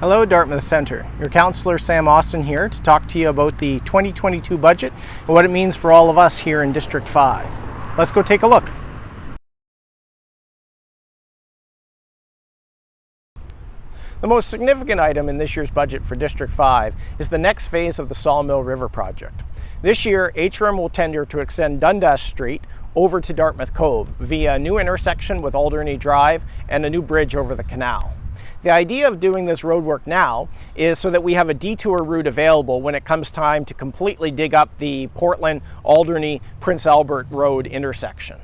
Hello, Dartmouth Centre. Your councillor Sam Austin here to talk to you about the 2022 budget and what it means for all of us here in District 5. Let's go take a look. The most significant item in this year's budget for District 5 is the next phase of the Sawmill River project. This year, HRM will tender to extend Dundas Street over to Dartmouth Cove via a new intersection with Alderney Drive and a new bridge over the canal. The idea of doing this roadwork now is so that we have a detour route available when it comes time to completely dig up the Portland, Alderney, Prince Albert Road intersection.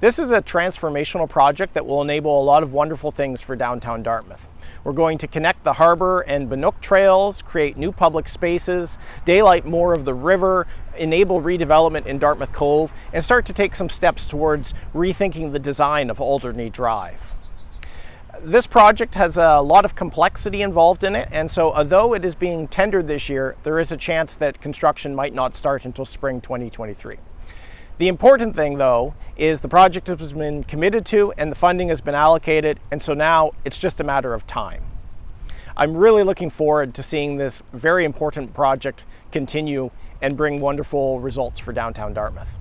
This is a transformational project that will enable a lot of wonderful things for downtown Dartmouth. We're going to connect the harbour and Bannock trails, create new public spaces, daylight more of the river, enable redevelopment in Dartmouth Cove, and start to take some steps towards rethinking the design of Alderney Drive. This project has a lot of complexity involved in it, and so although it is being tendered this year, there is a chance that construction might not start until spring 2023. The important thing, though, is the project has been committed to and the funding has been allocated, and so now it's just a matter of time. I'm really looking forward to seeing this very important project continue and bring wonderful results for downtown Dartmouth.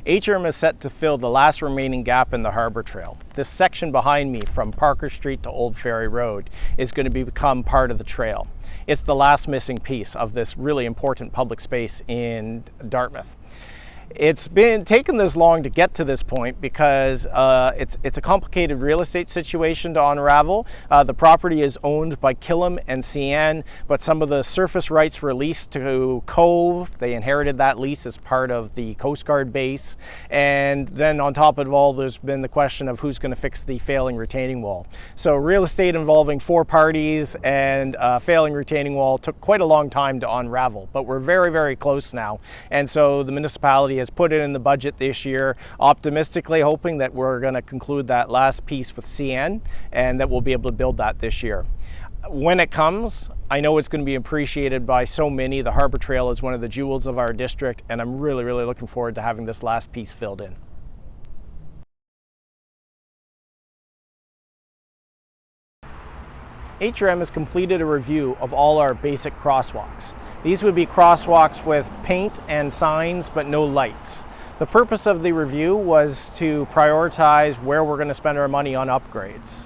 HRM is set to fill the last remaining gap in the Harbour Trail. This section behind me from Parker Street to Old Ferry Road is going to become part of the trail. It's the last missing piece of this really important public space in Dartmouth. It's been taken this long to get to this point because it's a complicated real estate situation to unravel. The property is owned by Killam and CN, but some of the surface rights were leased to Cove. They inherited that lease as part of the Coast Guard base. And then on top of it all, there's been the question of who's going to fix the failing retaining wall. So real estate involving four parties and a failing retaining wall took quite a long time to unravel, but we're very, very close now. And so the municipality has put it in the budget this year, optimistically hoping that we're going to conclude that last piece with CN and that we'll be able to build that this year. When it comes, I know it's going to be appreciated by so many. The Harbour Trail is one of the jewels of our district, and I'm really, really looking forward to having this last piece filled in. HRM has completed a review of all our basic crosswalks. These would be crosswalks with paint and signs, but no lights. The purpose of the review was to prioritize where we're going to spend our money on upgrades.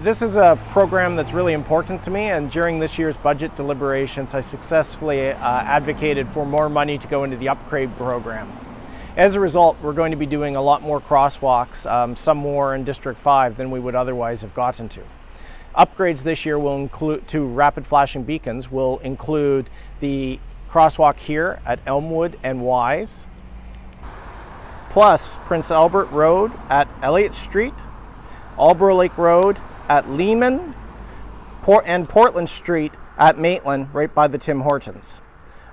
This is a program that's really important to me, and during this year's budget deliberations, I successfully advocated for more money to go into the upgrade program. As a result, we're going to be doing a lot more crosswalks, some more in District 5 than we would otherwise have gotten to. Upgrades this year will include to rapid flashing beacons will include the crosswalk here at Elmwood and Wise, plus Prince Albert Road at Elliott Street, Albro Lake Road at Lehman, and Portland Street at Maitland right by the Tim Hortons.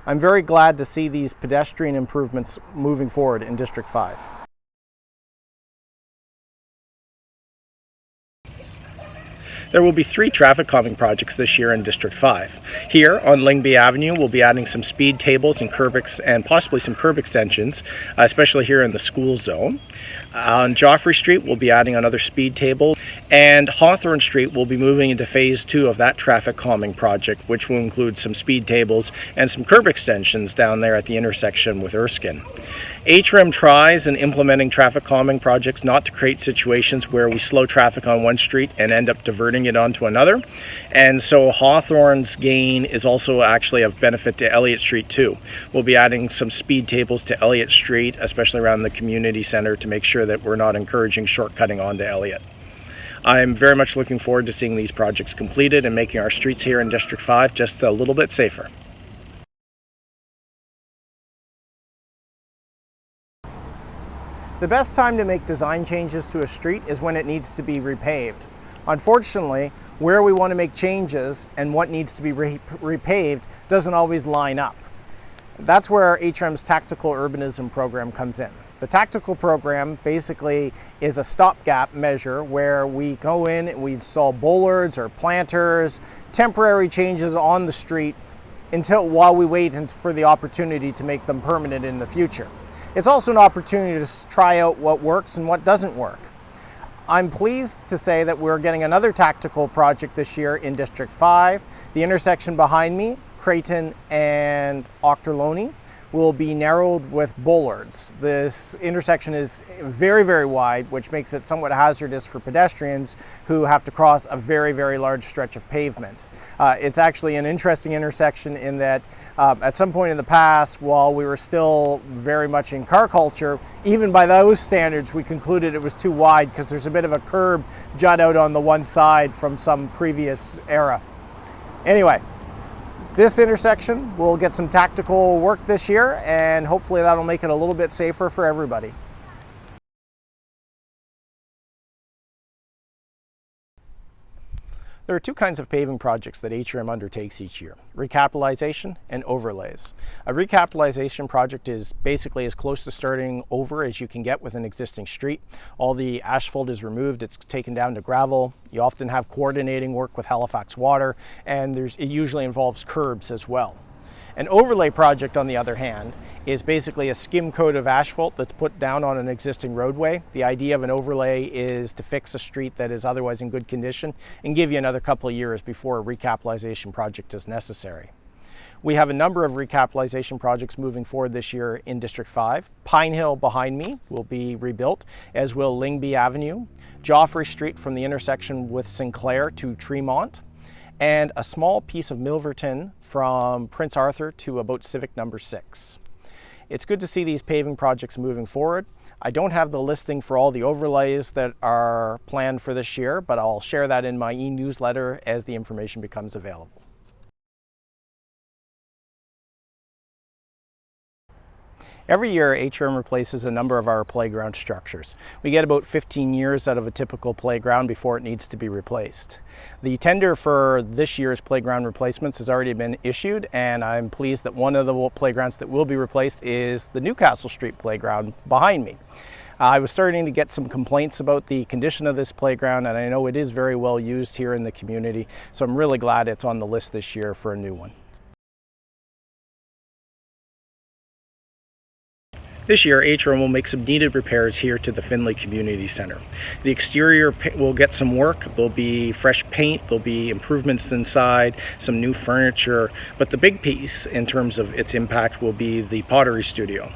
I'm very glad to see these pedestrian improvements moving forward in District 5. There will be 3 traffic calming projects this year in District 5. Here on Lingby Avenue, we'll be adding some speed tables and possibly some curb extensions, especially here in the school zone. On Joffrey Street, we'll be adding another speed table, and Hawthorne Street will be moving into phase 2 of that traffic calming project, which will include some speed tables and some curb extensions down there at the intersection with Erskine. HRM tries in implementing traffic calming projects not to create situations where we slow traffic on one street and end up diverting it onto another. And so Hawthorne's gain is also actually of benefit to Elliott Street too. We'll be adding some speed tables to Elliott Street, especially around the community center, to make sure that we're not encouraging shortcutting onto Elliott. I'm very much looking forward to seeing these projects completed and making our streets here in District 5 just a little bit safer. The best time to make design changes to a street is when it needs to be repaved. Unfortunately, where we want to make changes and what needs to be repaved doesn't always line up. That's where HRM's Tactical Urbanism program comes in. The tactical program basically is a stopgap measure where we go in and we install bollards or planters, temporary changes on the street while we wait for the opportunity to make them permanent in the future. It's also an opportunity to try out what works and what doesn't work. I'm pleased to say that we're getting another tactical project this year in District 5. The intersection behind me, Creighton and Ochterlony, will be narrowed with bollards. This intersection is very, very wide, which makes it somewhat hazardous for pedestrians who have to cross a very, very large stretch of pavement. It's actually an interesting intersection in that at some point in the past, while we were still very much in car culture, even by those standards, we concluded it was too wide because there's a bit of a curb jut out on the one side from some previous era. Anyway, this intersection will get some tactical work this year, and hopefully that'll make it a little bit safer for everybody. There are two kinds of paving projects that HRM undertakes each year: recapitalization and overlays. A recapitalization project is basically as close to starting over as you can get with an existing street. All the asphalt is removed, it's taken down to gravel. You often have coordinating work with Halifax Water, and it usually involves curbs as well. An overlay project, on the other hand, is basically a skim coat of asphalt that's put down on an existing roadway. The idea of an overlay is to fix a street that is otherwise in good condition and give you another couple of years before a recapitalization project is necessary. We have a number of recapitalization projects moving forward this year in District 5. Pine Hill behind me will be rebuilt, as will Lingby Avenue, Joffrey Street from the intersection with Sinclair to Tremont, and a small piece of Milverton from Prince Arthur to about Civic number 6. It's good to see these paving projects moving forward. I don't have the listing for all the overlays that are planned for this year, but I'll share that in my e-newsletter as the information becomes available. Every year, HRM replaces a number of our playground structures. We get about 15 years out of a typical playground before it needs to be replaced. The tender for this year's playground replacements has already been issued, and I'm pleased that one of the playgrounds that will be replaced is the Newcastle Street playground behind me. I was starting to get some complaints about the condition of this playground, and I know it is very well used here in the community, so I'm really glad it's on the list this year for a new one. This year, HRM will make some needed repairs here to the Findlay Community Centre. The exterior will get some work, there'll be fresh paint, there'll be improvements inside, some new furniture, but the big piece in terms of its impact will be the pottery studio.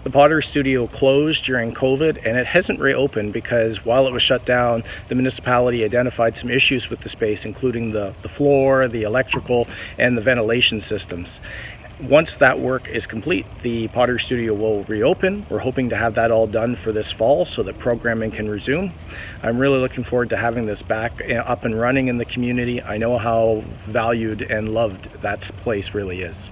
The pottery studio closed during COVID, and it hasn't reopened because while it was shut down, the municipality identified some issues with the space, including the floor, the electrical, and the ventilation systems. Once that work is complete, the pottery studio will reopen. We're hoping to have that all done for this fall so that programming can resume. I'm really looking forward to having this back up and running in the community. I know how valued and loved that place really is.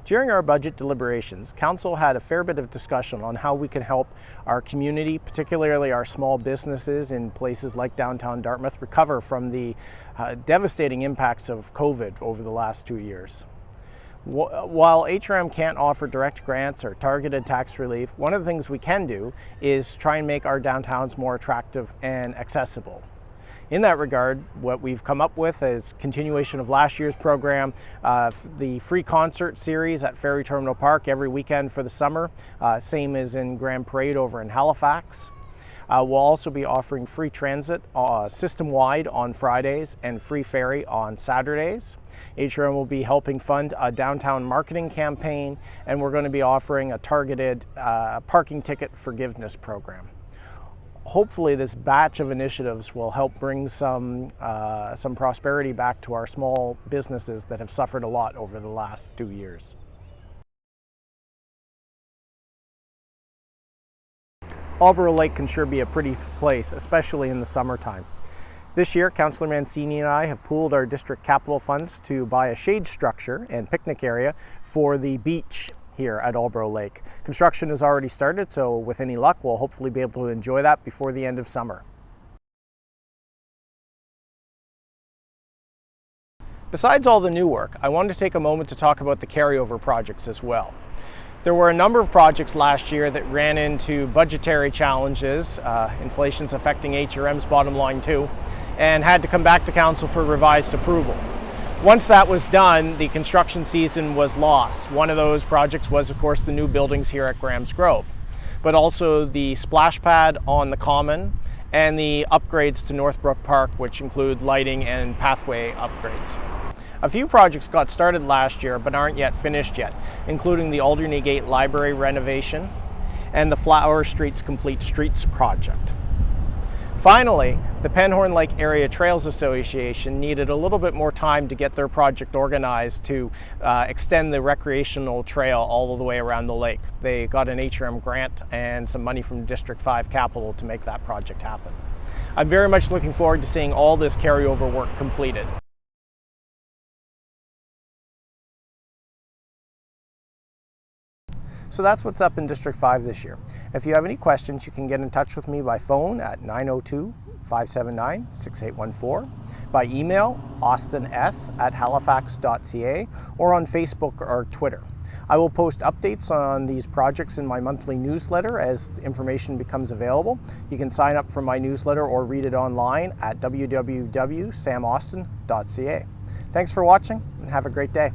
During our budget deliberations, Council had a fair bit of discussion on how we can help our community, particularly our small businesses in places like downtown Dartmouth, recover from the devastating impacts of COVID over the last 2 years. While HRM can't offer direct grants or targeted tax relief, one of the things we can do is try and make our downtowns more attractive and accessible. In that regard, what we've come up with is continuation of last year's program, the free concert series at Ferry Terminal Park every weekend for the summer, same as in Grand Parade over in Halifax. We'll also be offering free transit system-wide on Fridays and free ferry on Saturdays. HRM will be helping fund a downtown marketing campaign, and we're going to be offering a targeted parking ticket forgiveness program. Hopefully this batch of initiatives will help bring some prosperity back to our small businesses that have suffered a lot over the last 2 years. Aldborough Lake can sure be a pretty place, especially in the summertime. This year, Councillor Mancini and I have pooled our district capital funds to buy a shade structure and picnic area for the beach here at Aldborough Lake. Construction has already started, so with any luck, we'll hopefully be able to enjoy that before the end of summer. Besides all the new work, I wanted to take a moment to talk about the carryover projects as well. There were a number of projects last year that ran into budgetary challenges, inflation's affecting HRM's bottom line too, and had to come back to Council for revised approval. Once that was done, the construction season was lost. One of those projects was, of course, the new buildings here at Graham's Grove, but also the splash pad on the Common and the upgrades to Northbrook Park, which include lighting and pathway upgrades. A few projects got started last year but aren't yet finished yet, including the Alderney Gate Library renovation and the Flower Streets Complete Streets project. Finally, the Penhorn Lake Area Trails Association needed a little bit more time to get their project organized to extend the recreational trail all the way around the lake. They got an HRM grant and some money from District 5 Capital to make that project happen. I'm very much looking forward to seeing all this carryover work completed. So that's what's up in District 5 this year. If you have any questions, you can get in touch with me by phone at 902-579-6814, by email austins@halifax.ca, or on Facebook or Twitter. I will post updates on these projects in my monthly newsletter as information becomes available. You can sign up for my newsletter or read it online at www.samaustin.ca. Thanks for watching and have a great day.